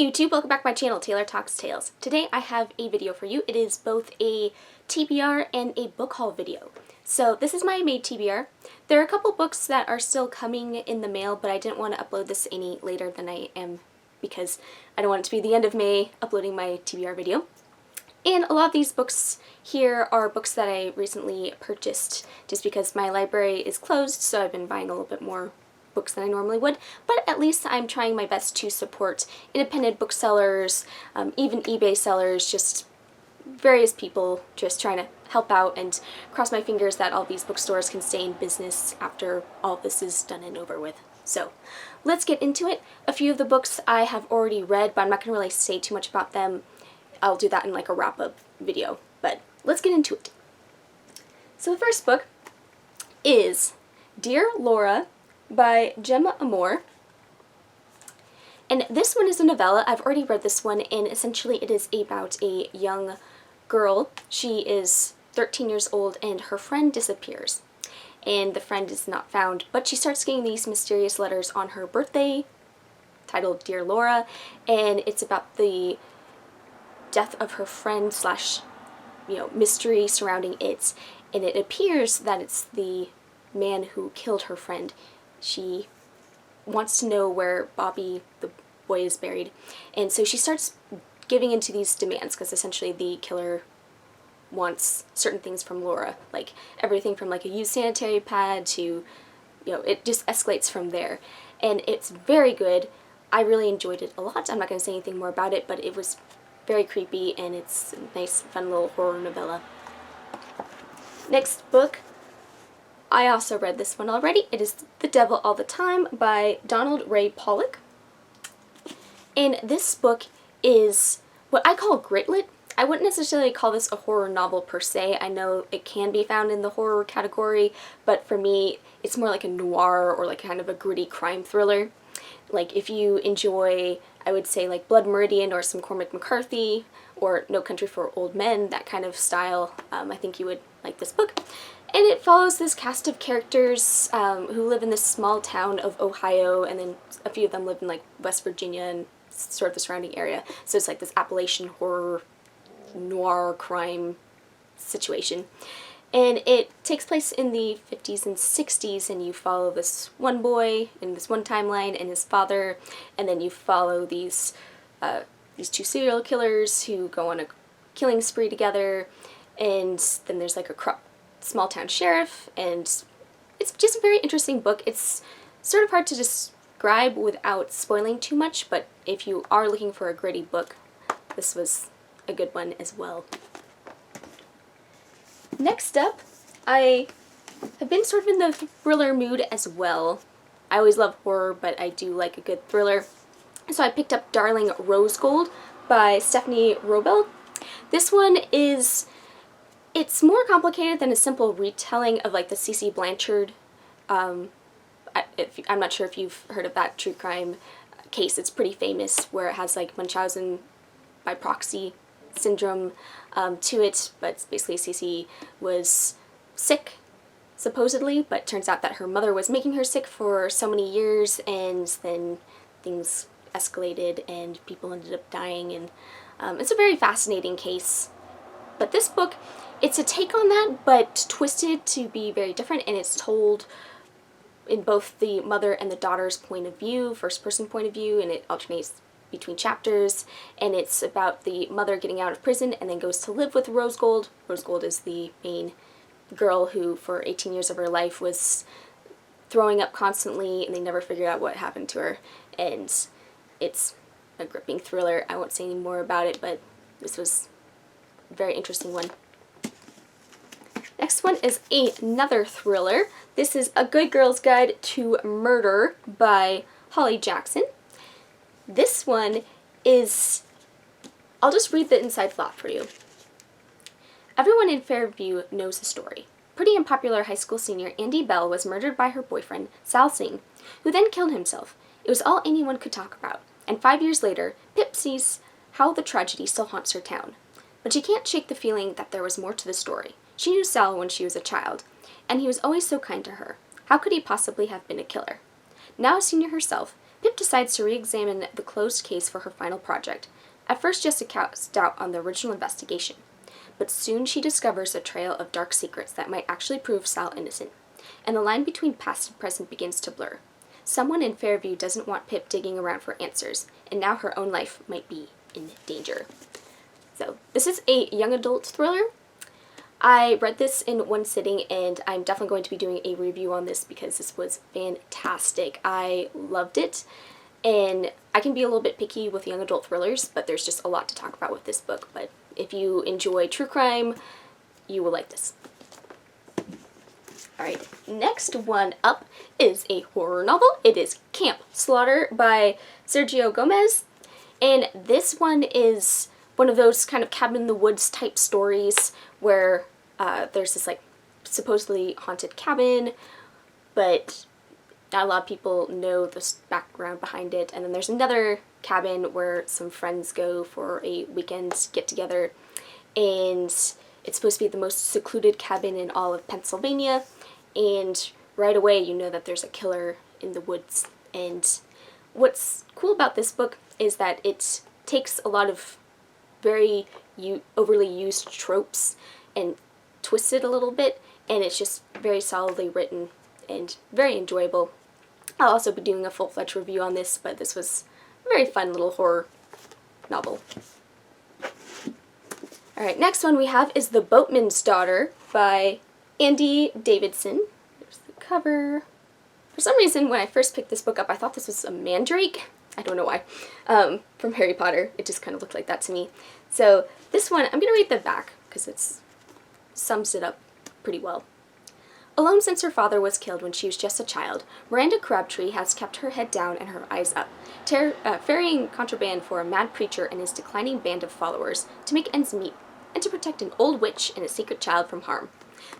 Hey YouTube, welcome back to my channel, Taylor Talks Tales. Today I have a video for you. It is both a TBR and a book haul video. So this is my May TBR. There are a couple books that are still coming in the mail, but I didn't want to upload this any later than I am because I don't want it to be the end of May uploading my TBR video. And a lot of these books here are books that I recently purchased just because my library is closed, so I've been buying a little bit more books than I normally would, but at least I'm trying my best to support independent booksellers, even eBay sellers, just various people, just trying to help out and cross my fingers that all these bookstores can stay in business after all this is done and over with. So let's get into it. A few of the books I have already read, but I'm not going to really say too much about them. I'll do that in like a wrap-up video, but let's get into it. So the first book is Dear Laura by Gemma Amor. And this one is a novella. I've already read this one, and essentially it is about a young girl. She is 13 years old and her friend disappears. And the friend is not found, but she starts getting these mysterious letters on her birthday titled Dear Laura, and it's about the death of her friend slash, mystery surrounding it. And it appears that it's the man who killed her friend. She wants to know where Bobby, the boy, is buried. And so she starts giving into these demands because essentially the killer wants certain things from Laura, like everything from like a used sanitary pad to, it just escalates from there. And it's very good. I really enjoyed it a lot. I'm not going to say anything more about it, but it was very creepy and it's a nice, fun little horror novella. Next book, I also read this one already. It is The Devil All the Time by Donald Ray Pollock. And this book is what I call gritlit. I wouldn't necessarily call this a horror novel per se. I know it can be found in the horror category, but for me, it's more like a noir or like kind of a gritty crime thriller. Like if you enjoy, I would say like Blood Meridian or some Cormac McCarthy or No Country for Old Men, that kind of style, I think you would like this book. And it follows this cast of characters who live in this small town of Ohio, and then a few of them live in like West Virginia and sort of the surrounding area. So it's like this Appalachian horror, noir, crime situation. And it takes place in the 50s and 60s, and you follow this one boy in this one timeline and his father, and then you follow these two serial killers who go on a killing spree together, and then there's like a small town sheriff, and it's just a very interesting book. It's sort of hard to describe without spoiling too much, but if you are looking for a gritty book, this was a good one as well. Next up, I have been sort of in the thriller mood as well. I always love horror, but I do like a good thriller. So I picked up Darling Rose Gold by Stephanie Robel. This one is, it's more complicated than a simple retelling of like the C.C. Blanchard. I'm not sure if you've heard of that true crime case. It's pretty famous, where it has like Munchausen by proxy syndrome to it, but it's basically C.C. was sick, supposedly, but turns out that her mother was making her sick for so many years, and then things escalated and people ended up dying, and it's a very fascinating case. But this book, it's a take on that, but twisted to be very different, and it's told in both the mother and the daughter's point of view, first-person point of view, and it alternates between chapters, and it's about the mother getting out of prison and then goes to live with Rose Gold. Rose Gold is the main girl who for 18 years of her life was throwing up constantly, and they never figured out what happened to her, and it's a gripping thriller. I won't say any more about it, but this was a very interesting one. Next one is another thriller. This is A Good Girl's Guide to Murder by Holly Jackson. This one is, I'll just read the inside plot for you. Everyone in Fairview knows the story. Pretty and popular high school senior Andy Bell was murdered by her boyfriend, Sal Singh, who then killed himself. It was all anyone could talk about, and 5 years later, Pip sees how the tragedy still haunts her town. But she can't shake the feeling that there was more to the story. She knew Sal when she was a child, and he was always so kind to her. How could he possibly have been a killer? Now a senior herself, Pip decides to re-examine the closed case for her final project, at first just to cast doubt on the original investigation. But soon she discovers a trail of dark secrets that might actually prove Sal innocent, and the line between past and present begins to blur. Someone in Fairview doesn't want Pip digging around for answers, and now her own life might be in danger. So, this is a young adult thriller. I read this in one sitting, and I'm definitely going to be doing a review on this because this was fantastic. I loved it, and I can be a little bit picky with young adult thrillers, but there's just a lot to talk about with this book. But if you enjoy true crime, you will like this. Alright, next one up is a horror novel. It is Camp Slaughter by Sergio Gomez, and this one is one of those kind of cabin in the woods type stories where there's this like supposedly haunted cabin, but not a lot of people know the background behind it. And then there's another cabin where some friends go for a weekend get together, and it's supposed to be the most secluded cabin in all of Pennsylvania, and right away you know that there's a killer in the woods. And what's cool about this book is that it takes a lot of very overly used tropes and twists it a little bit, and it's just very solidly written and very enjoyable. I'll also be doing a full-fledged review on this, but this was a very fun little horror novel. Alright, next one we have is The Boatman's Daughter by Andy Davidson. There's the cover. For some reason, when I first picked this book up, I thought this was a mandrake. I don't know why. From Harry Potter. It just kind of looked like that to me. So this one, I'm going to read the back because it sums it up pretty well. Alone since her father was killed when she was just a child, Miranda Crabtree has kept her head down and her eyes up, ferrying contraband for a mad preacher and his declining band of followers to make ends meet, and to protect an old witch and a secret child from harm.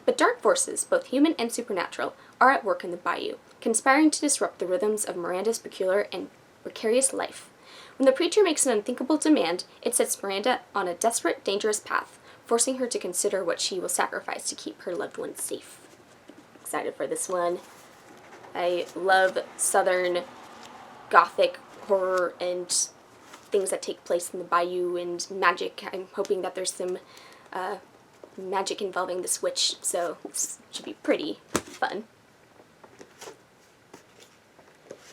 But dark forces, both human and supernatural, are at work in the bayou, conspiring to disrupt the rhythms of Miranda's peculiar and precarious life. When the preacher makes an unthinkable demand, it sets Miranda on a desperate, dangerous path, forcing her to consider what she will sacrifice to keep her loved ones safe. Excited for this one. I love Southern Gothic horror and things that take place in the bayou and magic. I'm hoping that there's some magic involving this witch, so this should be pretty fun.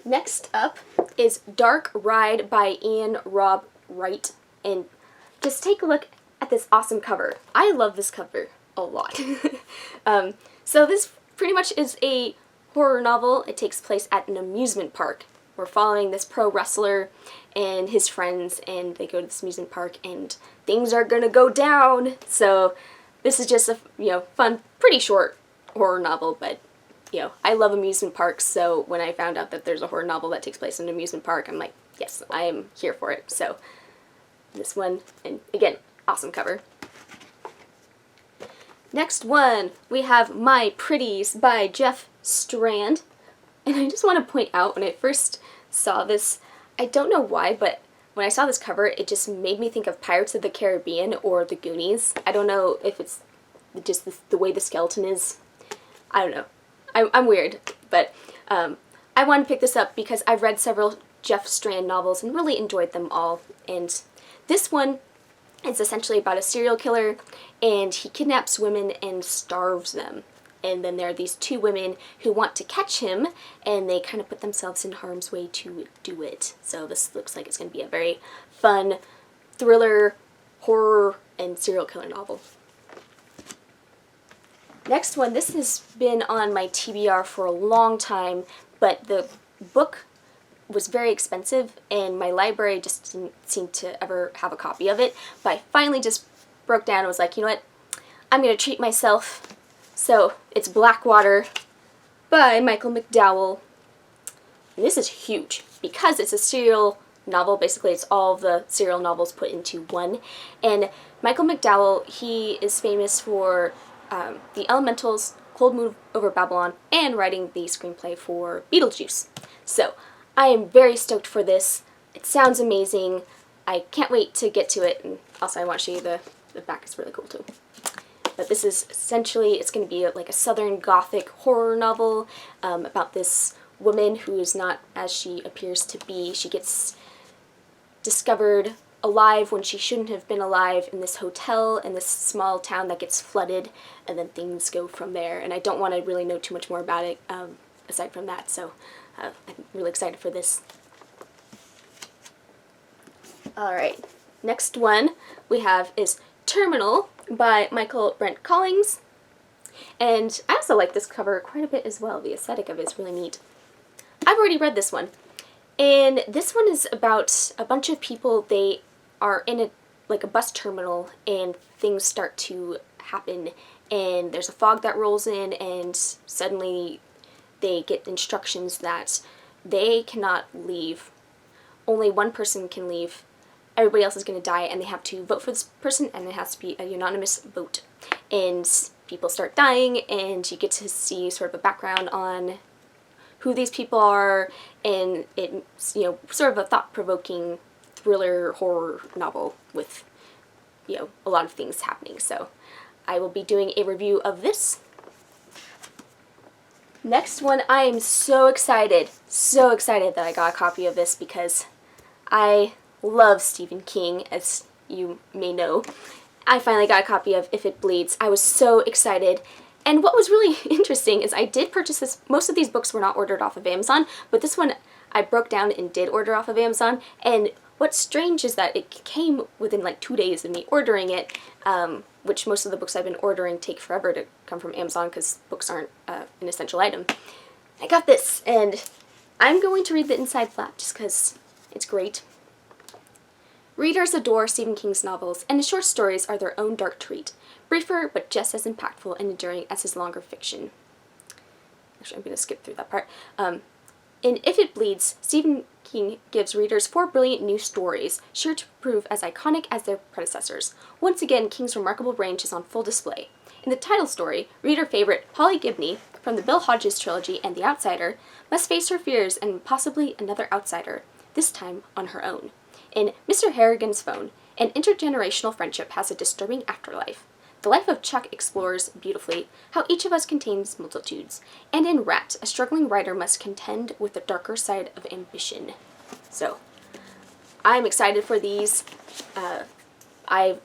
Next up is Dark Ride by Ian Rob Wright, and just take a look at this awesome cover. I love this cover a lot. So this pretty much is a horror novel. It takes place at an amusement park. We're following this pro wrestler and his friends, and they go to this amusement park and things are gonna go down. So this is just a fun, pretty short horror novel, but I love amusement parks, so when I found out that there's a horror novel that takes place in an amusement park, I'm like, yes, I am here for it. So this one, and again, awesome cover. Next one, we have My Pretties by Jeff Strand. And I just want to point out, when I first saw this, I don't know why, but when I saw this cover, it just made me think of Pirates of the Caribbean or The Goonies. I don't know if it's just the way the skeleton is. I don't know. I'm weird, but I wanted to pick this up because I've read several Jeff Strand novels and really enjoyed them all. And this one is essentially about a serial killer, and he kidnaps women and starves them. And then there are these two women who want to catch him, and they kind of put themselves in harm's way to do it. So this looks like it's going to be a very fun thriller, horror, and serial killer novel. Next one, this has been on my TBR for a long time, but the book was very expensive, and my library just didn't seem to ever have a copy of it. But I finally just broke down and was like, you know what, I'm going to treat myself. So it's Blackwater by Michael McDowell. And this is huge because it's a serial novel. Basically, it's all the serial novels put into one. And Michael McDowell, he is famous for The Elementals, Cold Moon Over Babylon, and writing the screenplay for Beetlejuice. So I am very stoked for this. It sounds amazing. I can't wait to get to it. And also I want to show you the back. It's really cool too. But this is essentially, it's going to be like a Southern Gothic horror novel about this woman who is not as she appears to be. She gets discovered alive when she shouldn't have been alive in this hotel in this small town that gets flooded, and then things go from there. And I don't want to really know too much more about it aside from that, so I'm really excited for this. Alright, next one we have is Terminal by Michael Brent Collings. And I also like this cover quite a bit as well. The aesthetic of it is really neat. I've already read this one. And this one is about a bunch of people. They are in a bus terminal, and things start to happen, and there's a fog that rolls in, and suddenly they get instructions that they cannot leave. Only one person can leave. Everybody else is going to die, and they have to vote for this person, and it has to be a unanimous vote. And people start dying, and you get to see sort of a background on who these people are, and it's, you know, sort of a thought-provoking thriller horror novel with, you know, a lot of things happening. So I will be doing a review of this. Next one, I am so excited that I got a copy of this because I love Stephen King, as you may know. I finally got a copy of If It Bleeds. I was so excited. And what was really interesting is I did purchase this. Most of these books were not ordered off of Amazon, but this one I broke down and did order off of Amazon. And what's strange is that it came within like 2 days of me ordering it, which most of the books I've been ordering take forever to come from Amazon because books aren't an essential item. I got this, and I'm going to read the inside flap just because it's great. Readers adore Stephen King's novels, and his short stories are their own dark treat, briefer but just as impactful and enduring as his longer fiction. Actually, I'm going to skip through that part. In If It Bleeds, Stephen King gives readers 4 brilliant new stories, sure to prove as iconic as their predecessors. Once again, King's remarkable range is on full display. In the title story, reader favorite Polly Gibney, from the Bill Hodges trilogy and The Outsider, must face her fears and possibly another outsider, this time on her own. In Mr. Harrigan's Phone, an intergenerational friendship has a disturbing afterlife. The Life of Chuck explores beautifully how each of us contains multitudes. And in Rat, a struggling writer must contend with the darker side of ambition. So, I'm excited for these. I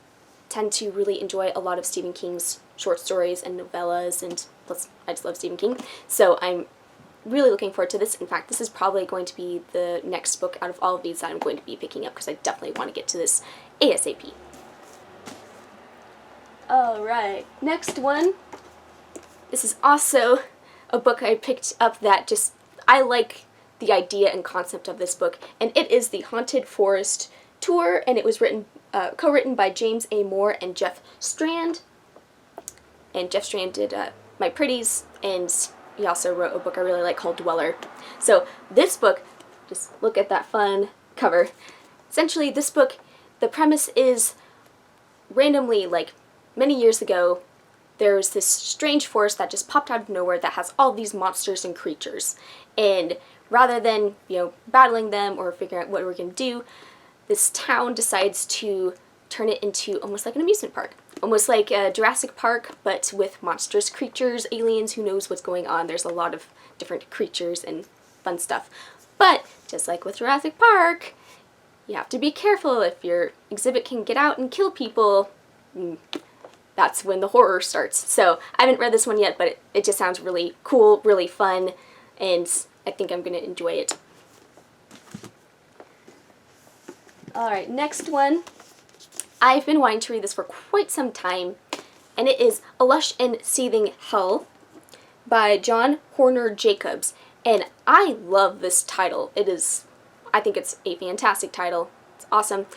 tend to really enjoy a lot of Stephen King's short stories and novellas, and plus I just love Stephen King. So I'm really looking forward to this. In fact, this is probably going to be the next book out of all of these that I'm going to be picking up because I definitely want to get to this ASAP. Alright, next one. This is also a book I picked up that just, I like the idea and concept of this book, and it is The Haunted Forest Tour, and it was co-written by James A. Moore and Jeff Strand. And Jeff Strand did my Pretties, and he also wrote a book I really like called Dweller. So this book, just look at that fun cover. Essentially, this book, the premise is randomly, like, many years ago, there was this strange forest that just popped out of nowhere that has all these monsters and creatures. And rather than, you know, battling them or figuring out what we're going to do, this town decides to turn it into almost like an amusement park. Almost like Jurassic Park, but with monstrous creatures, aliens, who knows what's going on. There's a lot of different creatures and fun stuff. But, just like with Jurassic Park, you have to be careful. If your exhibit can get out and kill people, that's when the horror starts. So, I haven't read this one yet, but it just sounds really cool, really fun, and I think I'm going to enjoy it. Alright, next one. I've been wanting to read this for quite some time, and it is A Lush and Seething Hell by John Horner Jacobs. And I love this title. I think it's a fantastic title. It's awesome.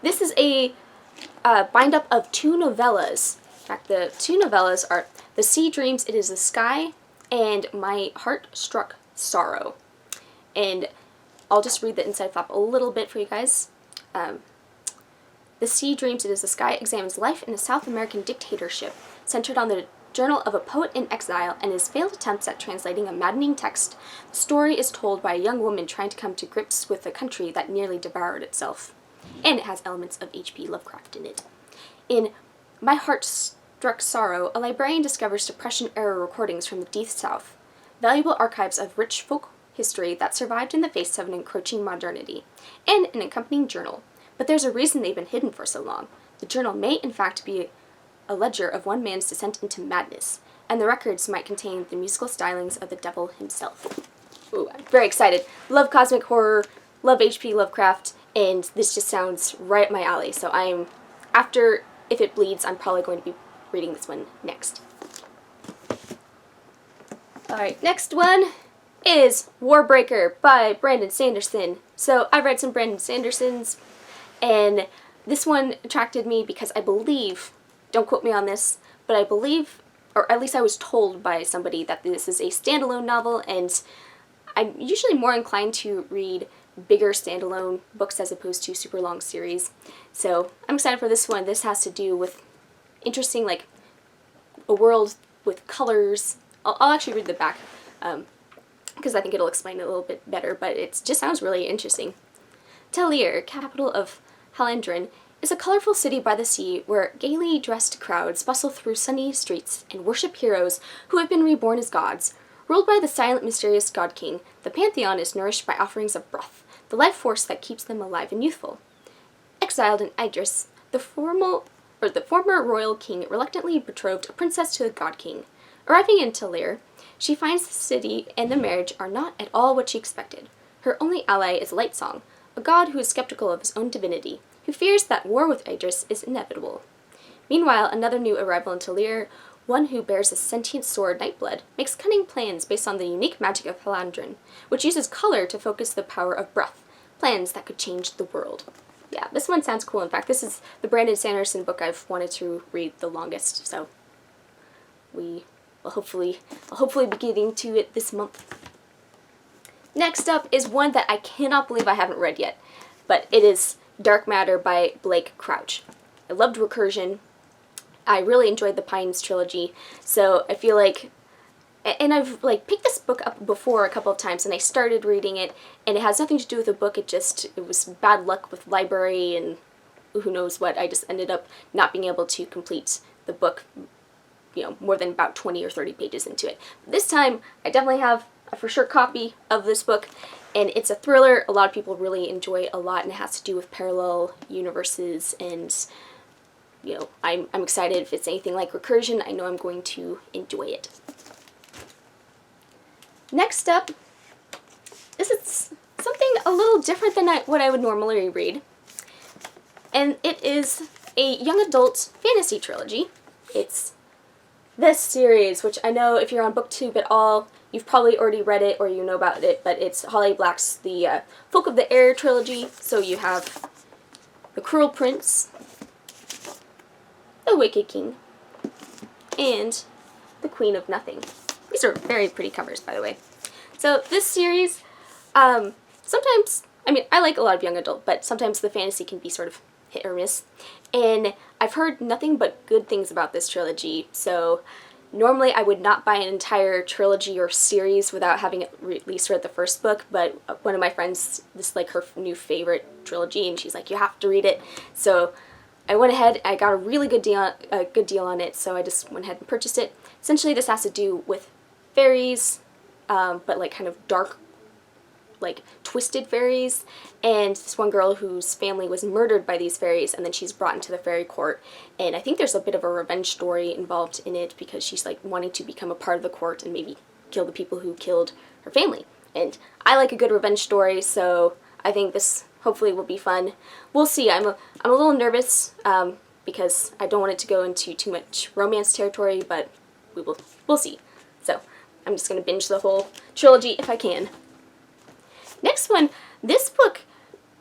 This is a bind-up of 2 novellas. In fact, the 2 novellas are The Sea Dreams, It Is the Sky, and My Heart Struck Sorrow. And I'll just read the inside flap a little bit for you guys. The Sea Dreams, It Is the Sky examines life in a South American dictatorship, centered on the journal of a poet in exile and his failed attempts at translating a maddening text. The story is told by a young woman trying to come to grips with a country that nearly devoured itself. And it has elements of H.P. Lovecraft in it. In My Heart Struck Sorrow, a librarian discovers Depression-era recordings from the Deep South, valuable archives of rich folk history that survived in the face of an encroaching modernity, and an accompanying journal. But there's a reason they've been hidden for so long. The journal may in fact be a ledger of one man's descent into madness, and the records might contain the musical stylings of the devil himself. Ooh, I'm very excited. Love cosmic horror, love H.P. Lovecraft, and this just sounds right up my alley. So after If It Bleeds, I'm probably going to be reading this one next. Alright, next one is Warbreaker by Brandon Sanderson. So I read some Brandon Sanderson's, and this one attracted me because I believe, don't quote me on this, but I believe, or at least I was told by somebody, that this is a standalone novel, and I'm usually more inclined to read bigger standalone books as opposed to super long series. So I'm excited for this one. This has to do with interesting, like, a world with colors. I'll actually read the back because I think it'll explain it a little bit better, but it just sounds really interesting. Talir, capital of Halandrin, is a colorful city by the sea where gaily dressed crowds bustle through sunny streets and worship heroes who have been reborn as gods. Ruled by the silent, mysterious God King, the pantheon is nourished by offerings of breath, the life force that keeps them alive and youthful. Exiled in Idris, the former royal king reluctantly betrothed a princess to the God King. Arriving in Talir, she finds the city and the marriage are not at all what she expected. Her only ally is Lightsong, a god who is skeptical of his own divinity, who fears that war with Idris is inevitable. Meanwhile, another new arrival in Talir, one who bears a sentient sword, Nightblood, makes cunning plans based on the unique magic of Halandrin, which uses color to focus the power of breath, plans that could change the world. Yeah, this one sounds cool. In fact, this is the Brandon Sanderson book I've wanted to read the longest, so I'll hopefully be getting to it this month. Next up is one that I cannot believe I haven't read yet, but it is Dark Matter by Blake Crouch. I loved Recursion. I really enjoyed the Pines trilogy, so I feel like, and I've picked this book up before a couple of times, and I started reading it, and it has nothing to do with the book. It was bad luck with library and who knows what. I just ended up not being able to complete the book, more than about 20 or 30 pages into it. This time, I definitely have a for sure copy of this book, and it's a thriller a lot of people really enjoy a lot, and it has to do with parallel universes, and I'm excited. If it's anything like Recursion, I know I'm going to enjoy it. Next up, this is something a little different than what I would normally read, and it is a young adult fantasy trilogy. It's this series, which I know if you're on BookTube at all, you've probably already read it or you know about it, but it's Holly Black's The Folk of the Air trilogy. So you have The Cruel Prince, The Wicked King, and The Queen of Nothing. These are very pretty covers, by the way. So this series, sometimes, I like a lot of young adult, but sometimes the fantasy can be sort of hit or miss. And I've heard nothing but good things about this trilogy, so normally I would not buy an entire trilogy or series without having at least read the first book, but one of my friends, this is her new favorite trilogy, and she's like, you have to read it. So I went ahead, I got a really good deal on it, so I just went ahead and purchased it. Essentially this has to do with fairies, but kind of dark, twisted fairies, and this one girl whose family was murdered by these fairies, and then she's brought into the fairy court, and I think there's a bit of a revenge story involved in it because she's wanting to become a part of the court and maybe kill the people who killed her family. And I like a good revenge story, so I think this hopefully will be fun. We'll see. I'm a little nervous because I don't want it to go into too much romance territory, but we'll see. So I'm just going to binge the whole trilogy if I can. Next one, this book,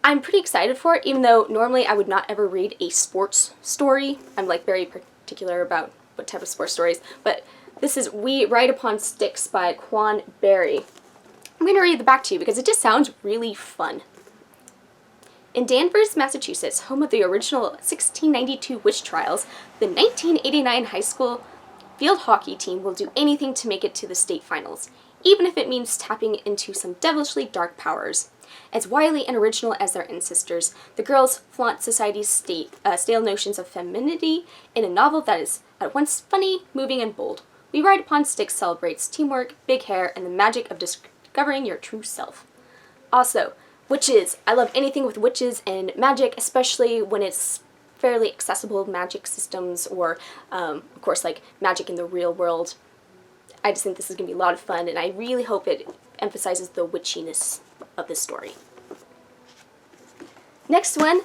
I'm pretty excited for it, even though normally I would not ever read a sports story. I'm very particular about what type of sports stories, but this is We Ride Upon Sticks by Quan Berry. I'm going to read the back to you because it just sounds really fun. In Danvers, Massachusetts, home of the original 1692 witch trials, the 1989 high school field hockey team will do anything to make it to the state finals, even if it means tapping into some devilishly dark powers. As wily and original as their ancestors, the girls flaunt society's stale notions of femininity in a novel that is at once funny, moving, and bold. We Ride Upon Sticks celebrates teamwork, big hair, and the magic of discovering your true self. Also, witches. I love anything with witches and magic, especially when it's fairly accessible magic systems or, of course, like magic in the real world. I just think this is going to be a lot of fun, and I really hope it emphasizes the witchiness of this story. Next one.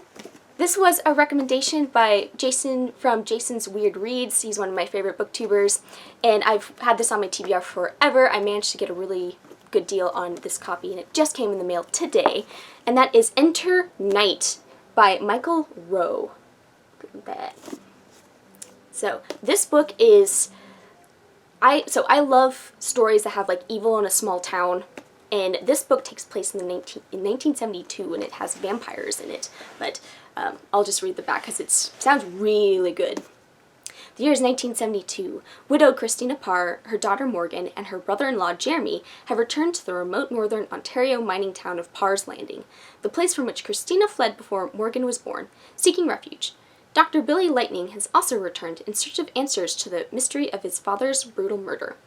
This was a recommendation by Jason from Jason's Weird Reads. He's one of my favorite booktubers, and I've had this on my TBR forever. I managed to get a really good deal on this copy, and it just came in the mail today, and that is Enter Night by Michael Rowe. Look at that. So this book is, I love stories that have like evil in a small town, and this book takes place in 1972, and it has vampires in it, but I'll just read the back because it sounds really good. The year is 1972. Widowed Christina Parr, her daughter Morgan, and her brother-in-law Jeremy have returned to the remote northern Ontario mining town of Parr's Landing, the place from which Christina fled before Morgan was born, seeking refuge. Dr. Billy Lightning has also returned in search of answers to the mystery of his father's brutal murder.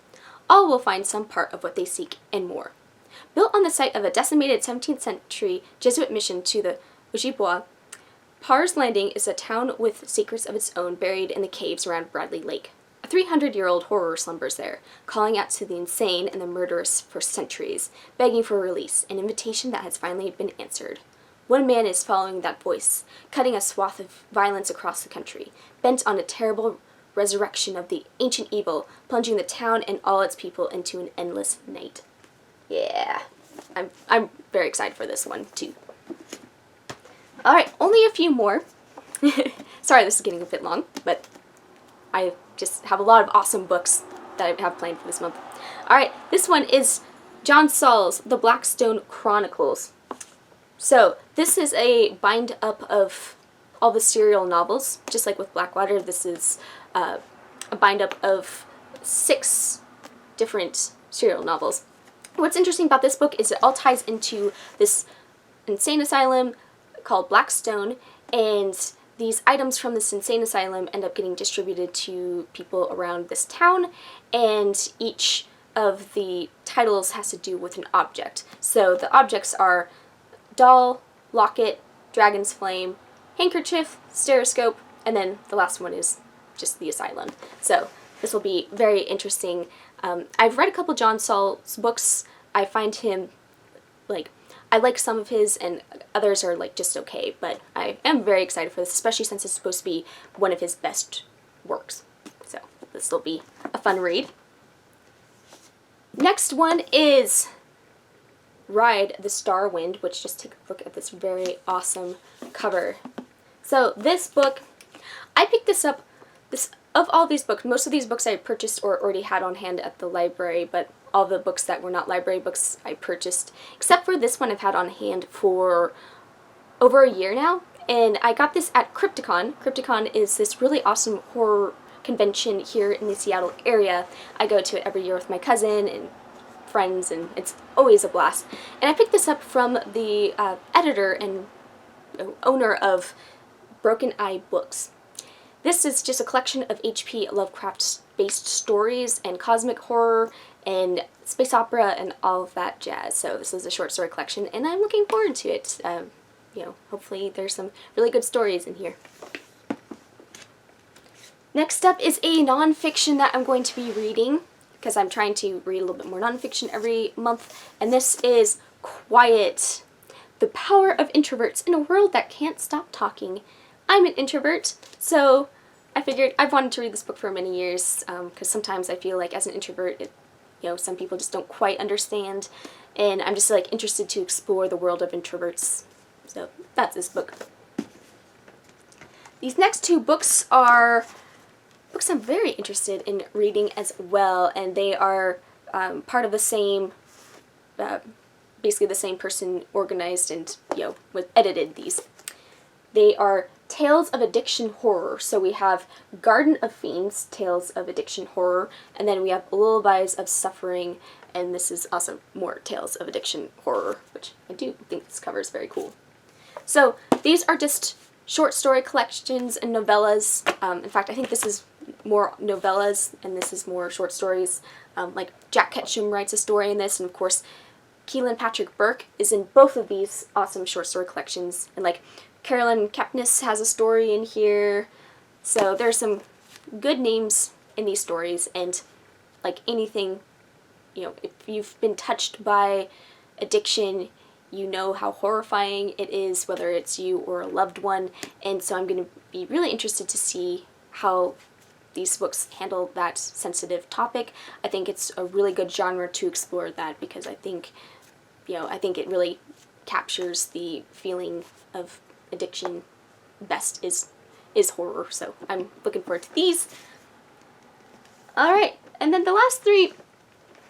All will find some part of what they seek and more. Built on the site of a decimated 17th century Jesuit mission to the Ojibwa, Parr's Landing is a town with secrets of its own buried in the caves around Bradley Lake. A 300-year-old horror slumbers there, calling out to the insane and the murderous for centuries, begging for release, an invitation that has finally been answered. One man is following that voice, cutting a swath of violence across the country, bent on a terrible resurrection of the ancient evil, plunging the town and all its people into an endless night. Yeah, I'm very excited for this one, too. Alright, only a few more. Sorry this is getting a bit long, but I just have a lot of awesome books that I have planned for this month. Alright, this one is John Saul's The Blackstone Chronicles. So, this is a bind-up of all the serial novels. Just like with Blackwater, this is a bind-up of 6 different serial novels. What's interesting about this book is it all ties into this insane asylum called Blackstone, and these items from this insane asylum end up getting distributed to people around this town, and each of the titles has to do with an object. So the objects are doll, locket, dragon's flame, handkerchief, stereoscope, and then the last one is just the asylum. So this will be very interesting. I've read a couple John Saul's books. I find him, I like some of his, and others are just okay, but I am very excited for this, especially since it's supposed to be one of his best works. So this will be a fun read. Next one is Ride the Starwind, which, just take a look at this very awesome cover. So this book, I picked this up, of all these books, most of these books I purchased or already had on hand at the library, but all the books that were not library books I purchased, except for this one I've had on hand for over a year now, and I got this at Crypticon. Crypticon is this really awesome horror convention here in the Seattle area. I go to it every year with my cousin and friends, and it's always a blast. And I picked this up from the editor and owner of Broken Eye Books. This is just a collection of H.P. Lovecraft-based stories and cosmic horror and space opera and all of that jazz. So this is a short story collection, and I'm looking forward to it. Hopefully there's some really good stories in here. Next up is a nonfiction that I'm going to be reading, because I'm trying to read a little bit more nonfiction every month, and this is Quiet: The Power of Introverts in a World That Can't Stop Talking. I'm an introvert, so I figured I've wanted to read this book for many years, because sometimes I feel like as an introvert, some people just don't quite understand, and I'm just interested to explore the world of introverts. So that's this book. These next 2 books are books I'm very interested in reading as well, and they are part of the same, basically the same person organized and edited these. They are Tales of Addiction Horror. So we have Garden of Fiends, Tales of Addiction Horror, and then we have Lullabies of Suffering, and this is also more Tales of Addiction Horror, which I do think this cover is very cool. So these are just short story collections and novellas. In fact, I think this is more novellas and this is more short stories. Like Jack Ketchum writes a story in this, and of course Keelan Patrick Burke is in both of these awesome short story collections, and like Carolyn Kepnes has a story in here. So there's some good names in these stories, and like anything, you know, if you've been touched by addiction, you know how horrifying it is, whether it's you or a loved one, and so I'm going to be really interested to see how these books handle that sensitive topic. I think it's a really good genre to explore that, because I think, you know, I think it really captures the feeling of addiction best is horror, so I'm looking forward to these. Alright, and then the last three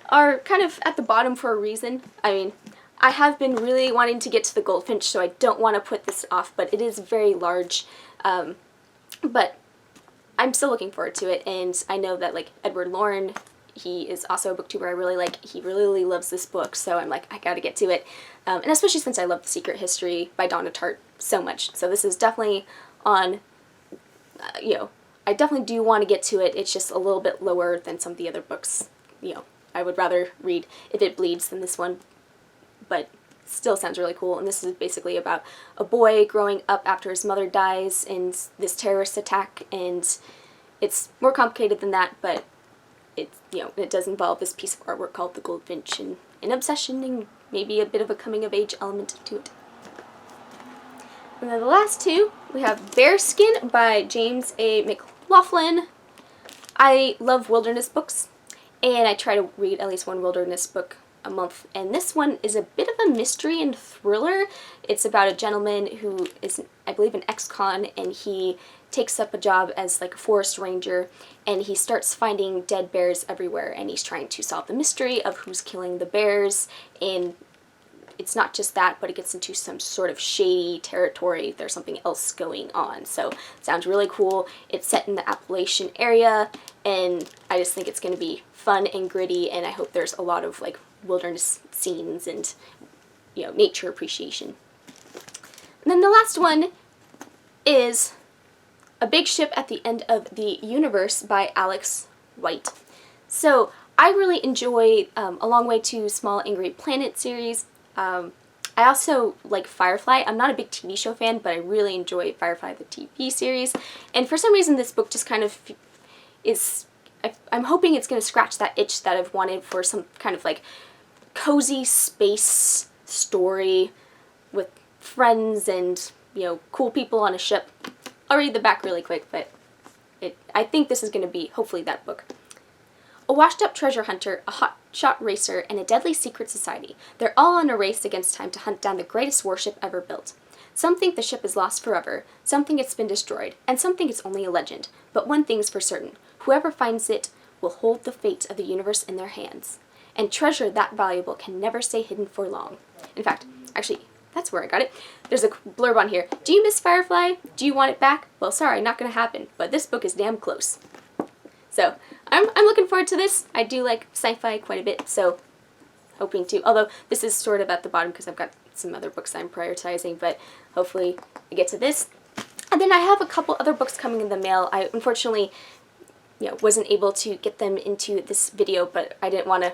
are kind of at the bottom for a reason. I mean, I have been really wanting to get to the Goldfinch, so I don't want to put this off, but it is very large. But I'm still looking forward to it, and I know that, like, Edward Lauren, he is also a booktuber I really like. He really loves this book, so I'm like, I gotta get to it. And especially since I love The Secret History by Donna Tartt so much. So this is definitely on, you know, I definitely do want to get to it. It's just a little bit lower than some of the other books. You know, I would rather read If It Bleeds than this one, but still sounds really cool. And this is basically about a boy growing up after his mother dies in this terrorist attack, and it's more complicated than that, but it's, you know, it does involve this piece of artwork called the Goldfinch, and an obsession and maybe a bit of a coming of age element to it. And then the last two, we have Bearskin by James A. McLaughlin. I love wilderness books, and I try to read at least one wilderness book a month, and this one is a bit of a mystery and thriller. It's about a gentleman who is, I believe, an ex-con, and he takes up a job as like a forest ranger, and he starts finding dead bears everywhere, and he's trying to solve the mystery of who's killing the bears. And it's not just that, but it gets into some sort of shady territory. There's something else going on. So it sounds really cool. It's set in the Appalachian area, and I just think it's going to be fun and gritty, and I hope there's a lot of like wilderness scenes and, you know, nature appreciation. And then the last one is A Big Ship at the End of the Universe by Alex White. So I really enjoy A Long Way to Small Angry Planet series. I also like Firefly. I'm not a big TV show fan, but I really enjoy Firefly the TV series. And for some reason this book just kind of is, I'm hoping it's going to scratch that itch that I've wanted for some kind of like cozy space story with friends and, you know, cool people on a ship. I'll read the back really quick, but I think this is going to be hopefully that book. A washed-up treasure hunter, a hotshot racer, and a deadly secret society. They're all in a race against time to hunt down the greatest warship ever built. Some think the ship is lost forever, some think it's been destroyed, and some think it's only a legend. But one thing's for certain. Whoever finds it will hold the fate of the universe in their hands. And treasure that valuable can never stay hidden for long. In fact, actually, that's where I got it. There's a blurb on here. Do you miss Firefly? Do you want it back? Well, sorry, not gonna happen, but this book is damn close. So, I'm looking forward to this. I do like sci-fi quite a bit, so hoping to, although this is sort of at the bottom because I've got some other books I'm prioritizing, but hopefully I get to this. And then I have a couple other books coming in the mail. I unfortunately, you know, wasn't able to get them into this video, but I didn't want to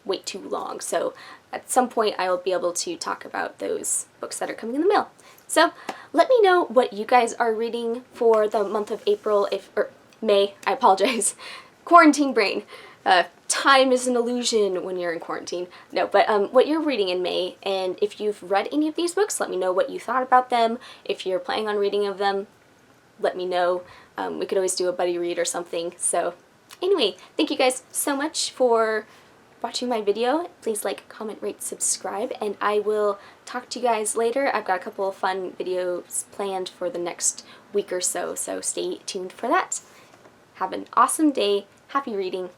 wait too long, so at some point I will be able to talk about those books that are coming in the mail. So let me know what you guys are reading for the month of April, or May, I apologize. Quarantine brain. Time is an illusion when you're in quarantine. No, but what you're reading in May, and if you've read any of these books, let me know what you thought about them. If you're planning on reading of them, let me know. We could always do a buddy read or something. So anyway, thank you guys so much for watching my video. Please like, comment, rate, subscribe, and I will talk to you guys later. I've got a couple of fun videos planned for the next week or so, so stay tuned for that. Have an awesome day. Happy reading.